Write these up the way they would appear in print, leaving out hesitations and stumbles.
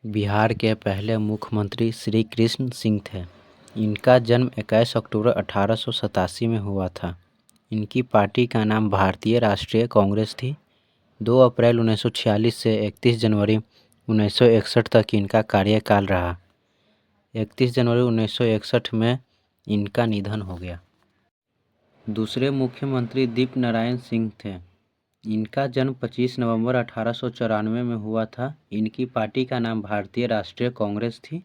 बिहार के पहले मुख्यमंत्री श्री कृष्ण सिंह थे। इनका जन्म 21 अक्टूबर 1887 में हुआ था। इनकी पार्टी का नाम भारतीय राष्ट्रीय कांग्रेस थी। 2 अप्रैल 1946 से 31 जनवरी 1961 तक इनका कार्यकाल रहा। 31 जनवरी 1961 में इनका निधन हो गया। दूसरे मुख्यमंत्री दीप नारायण सिंह थे। इनका जन्म 25 नवंबर 1894 में हुआ था। इनकी पार्टी का नाम भारतीय राष्ट्रीय कांग्रेस थी।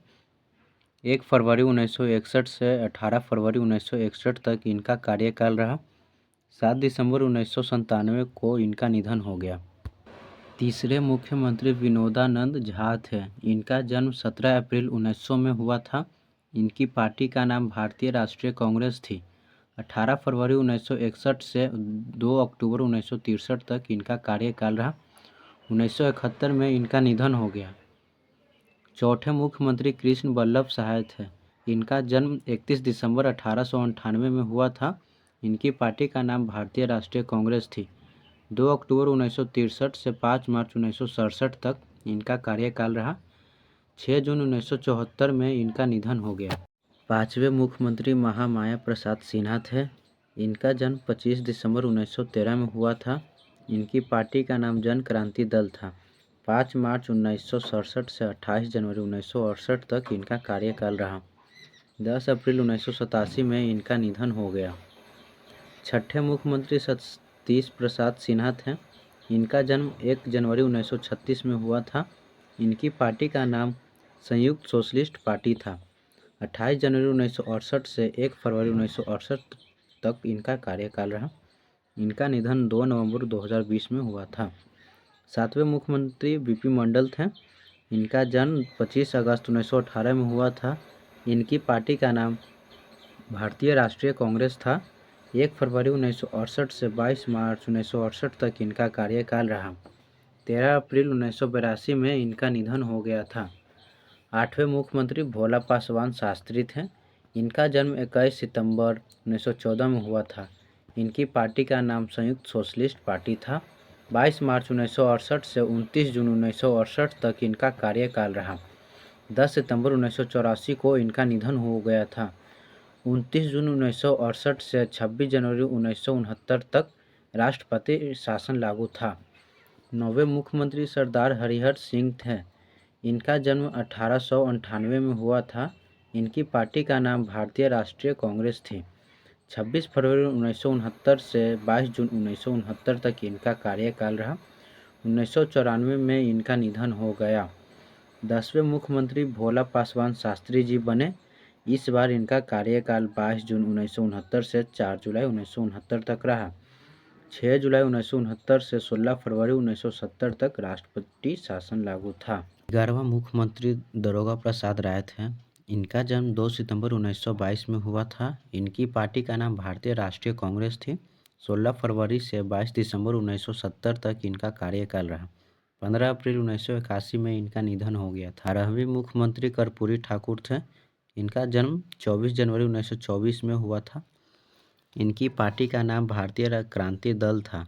1 फरवरी 1961 से 18 फरवरी 1961 तक इनका कार्यकाल रहा। 7 दिसंबर 1997 को इनका निधन हो गया। तीसरे मुख्यमंत्री विनोदानंद झा थे। इनका जन्म 17 अप्रैल 1900 में हुआ था। इनकी पार्टी का नाम भारतीय राष्ट्रीय कांग्रेस थी। 18 फरवरी 1961 से 2 अक्टूबर 1963 तक इनका कार्यकाल रहा। 1971 में इनका निधन हो गया। चौथे मुख्यमंत्री कृष्ण वल्लभ सहाय थे। इनका जन्म 31 दिसंबर 1898 में हुआ था। इनकी पार्टी का नाम भारतीय राष्ट्रीय कांग्रेस थी। 2 अक्टूबर 1963 से 5 मार्च 1967 तक इनका कार्यकाल रहा। 6 जून 1974 में इनका निधन हो गया। पांचवें मुख्यमंत्री महामाया प्रसाद सिन्हा थे। इनका जन्म 25 दिसंबर 1913 में हुआ था। इनकी पार्टी का नाम जन क्रांति दल था। 5 मार्च 1967 से 28 जनवरी 1968 तक इनका कार्यकाल रहा। 10 अप्रैल 1987 में इनका निधन हो गया। छठे मुख्यमंत्री सतीश प्रसाद सिन्हा थे। इनका जन्म 1 जनवरी 1936 में हुआ था। इनकी पार्टी का नाम संयुक्त सोशलिस्ट पार्टी था। 28 जनवरी 1968 से 1 फरवरी 1968 तक इनका कार्यकाल रहा। इनका निधन 2 नवंबर 2020 में हुआ था। सातवें मुख्यमंत्री बीपी मंडल थे। इनका जन्म 25 अगस्त 1918 में हुआ था। इनकी पार्टी का नाम भारतीय राष्ट्रीय कांग्रेस था। 1 फरवरी 1968 से 22 मार्च 1968 तक इनका कार्यकाल रहा। 13 अप्रैल 1982 में इनका निधन हो गया था। आठवें मुख्यमंत्री भोला पासवान शास्त्री थे। इनका जन्म 21 सितंबर 1914 में हुआ था। इनकी पार्टी का नाम संयुक्त सोशलिस्ट पार्टी था। 22 मार्च 1968 से 29 जून 1968 तक इनका कार्यकाल रहा। 10 सितंबर 1984 को इनका निधन हो गया था। 29 जून 1968 से 26 जनवरी 1969 तक राष्ट्रपति शासन लागू था। नौवें मुख्यमंत्री सरदार हरिहर सिंह थे। इनका जन्म 1898 में हुआ था। इनकी पार्टी का नाम भारतीय राष्ट्रीय कांग्रेस थी। 26 फरवरी 1969 से 22 जून 1969 तक इनका कार्यकाल रहा। 1994 में इनका निधन हो गया। 10वें मुख्यमंत्री भोला पासवान शास्त्री जी बने। इस बार इनका कार्यकाल 22 जून 1969 से 4 जुलाई 1969 तक रहा। 6 जुलाई 1969 से 16 फरवरी 1970 तक राष्ट्रपति शासन लागू था। 11वां मुख्यमंत्री दारोगा प्रसाद राय थे। इनका जन्म 2 सितंबर 1922 में हुआ था। इनकी पार्टी का नाम भारतीय राष्ट्रीय कांग्रेस थी। 16 फरवरी से 22 दिसंबर 1970 तक इनका कार्यकाल रहा। 15 अप्रैल 1981 में इनका निधन हो गया था। 18वें मुख्यमंत्री कर्पूरी ठाकुर थे। इनका जन्म 24 जनवरी 1924 में हुआ था। इनकी पार्टी का नाम भारतीय क्रांति दल था।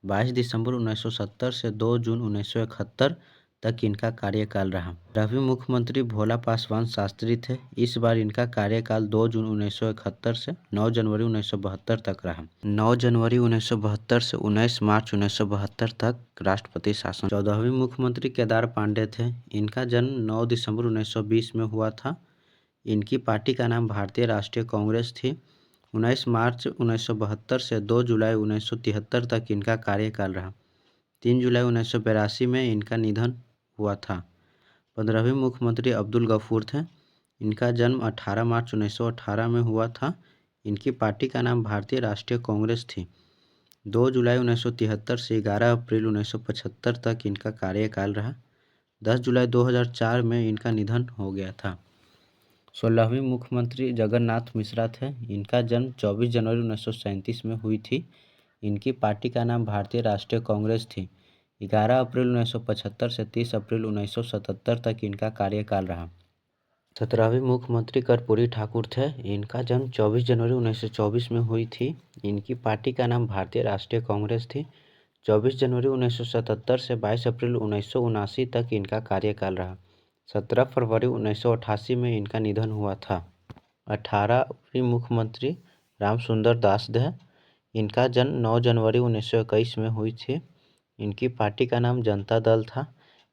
22 दिसंबर 1970 से 2 जून 1971 तक इनका कार्यकाल रहा। 12वें मुख्यमंत्री भोला पासवान शास्त्री थे। इस बार इनका कार्यकाल 2 जून 1971 से 9 जनवरी 1972 तक रहा। 9 जनवरी 1972 से 19 मार्च 1972 तक राष्ट्रपति शासन। 14वें मुख्यमंत्री केदार पांडे थे। इनका जन्म 9 दिसंबर 1920 में हुआ था। इनकी पार्टी का नाम भारतीय राष्ट्रीय कांग्रेस थी। 19 मार्च 1972 से 2 जुलाई 1973 तक इनका कार्यकाल रहा। 3 जुलाई 1982 में इनका निधन हुआ था। 15वें मुख्यमंत्री अब्दुल गफूर थे। इनका जन्म 18 मार्च 1918 में हुआ था। इनकी पार्टी का नाम भारतीय राष्ट्रीय कांग्रेस थी। 2 जुलाई 1973 से 11 अप्रैल 1975 तक इनका कार्यकाल रहा। 10 जुलाई 2004 में इनका निधन हो गया था। 16वें मुख्यमंत्री जगन्नाथ मिश्रा थे। इनका जन्म 24 जनवरी 1937 में हुई थी। इनकी पार्टी का नाम भारतीय राष्ट्रीय कांग्रेस थी। 11 अप्रैल 1975 से 30 अप्रैल 1977 तक इनका कार्यकाल रहा। 17वें मुख्यमंत्री कर्पूरी ठाकुर थे। इनका जन्म 24 जनवरी 1924 में हुई थी। इनकी पार्टी का नाम भारतीय राष्ट्रीय कांग्रेस थी। 24 जनवरी 1977 से 22 अप्रैल 1979 तक इनका कार्यकाल रहा। 17 फरवरी 1988 में इनका निधन हुआ था। 18वीं मुख्यमंत्री रामसुंदर दास थे। इनका जन्म 9 जनवरी 1921 में हुई थी। इनकी पार्टी का नाम जनता दल था।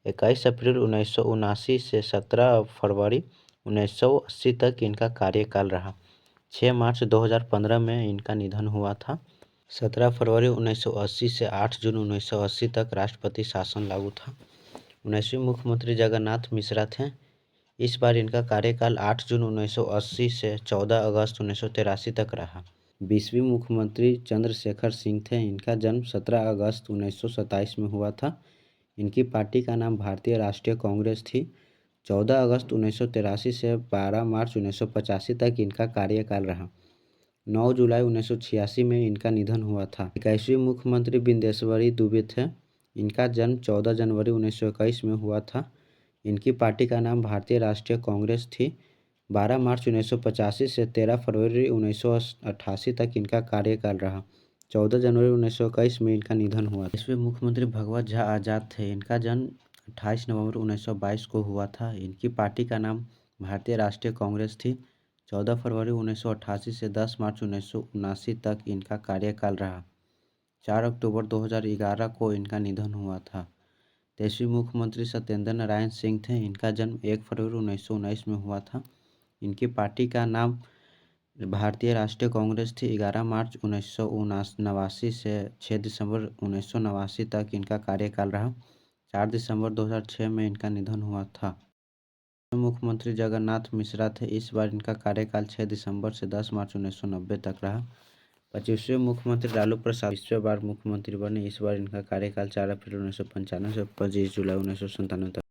21 अप्रैल 1979 से 17 फरवरी 1980 तक इनका कार्यकाल रहा। 6 मार्च 2015 में इनका निधन हुआ था। 17 फरवरी 1980 से 8 जून 1980 तक राष्ट्रपति शासन लागू था। 19वीं मुख्यमंत्री जगन्नाथ मिश्रा थे। इस बार इनका कार्यकाल 8 जून 1980 से 14 अगस्त 1983 तक रहा। 20वीं मुख्यमंत्री चंद्रशेखर सिंह थे। इनका जन्म 17 अगस्त 1927 में हुआ था। इनकी पार्टी का नाम भारतीय राष्ट्रीय कांग्रेस थी। 14 अगस्त 1983 से 12 मार्च 1985 तक इनका कार्यकाल रहा। 9 जुलाई 1986 में इनका निधन हुआ था। 21वीं मुख्यमंत्री बिंदेश्वरी दुबे थे। इनका जन्म 14 जनवरी 1921 में हुआ था। इनकी पार्टी का नाम भारतीय राष्ट्रीय कांग्रेस थी। 12 मार्च 1985 से 13 फरवरी 1988 तक इनका कार्यकाल रहा। 14 जनवरी 1921 में इनका निधन हुआ। 22वें मुख्यमंत्री भगवत झा आज़ाद थे। इनका जन्म 28 नवंबर 1922 को हुआ था। इनकी पार्टी का नाम भारतीय राष्ट्रीय कांग्रेस थी। 14 फरवरी 1988 से 10 मार्च 1979 तक इनका कार्यकाल रहा। 4 अक्टूबर 2011 को इनका निधन हुआ था। 23वें मुख्यमंत्री सत्येंद्र नारायण सिंह थे। इनका जन्म 1 फरवरी 1919 में हुआ था। इनकी पार्टी का नाम भारतीय राष्ट्रीय कांग्रेस थी। 11 मार्च 1989 से 6 दिसंबर 1989 तक इनका कार्यकाल रहा। 4 दिसंबर 2006 में इनका निधन हुआ था। मुख्यमंत्री जगन्नाथ मिश्रा थे। इस बार इनका कार्यकाल 6 दिसंबर से 10 मार्च 1990 तक रहा। 25वें मुख्यमंत्री लालू प्रसाद 20वें बार मुख्यमंत्री बने। इस बार इनका कार्यकाल 4 अप्रैल 1995 से 25 जुलाई 1997 तक।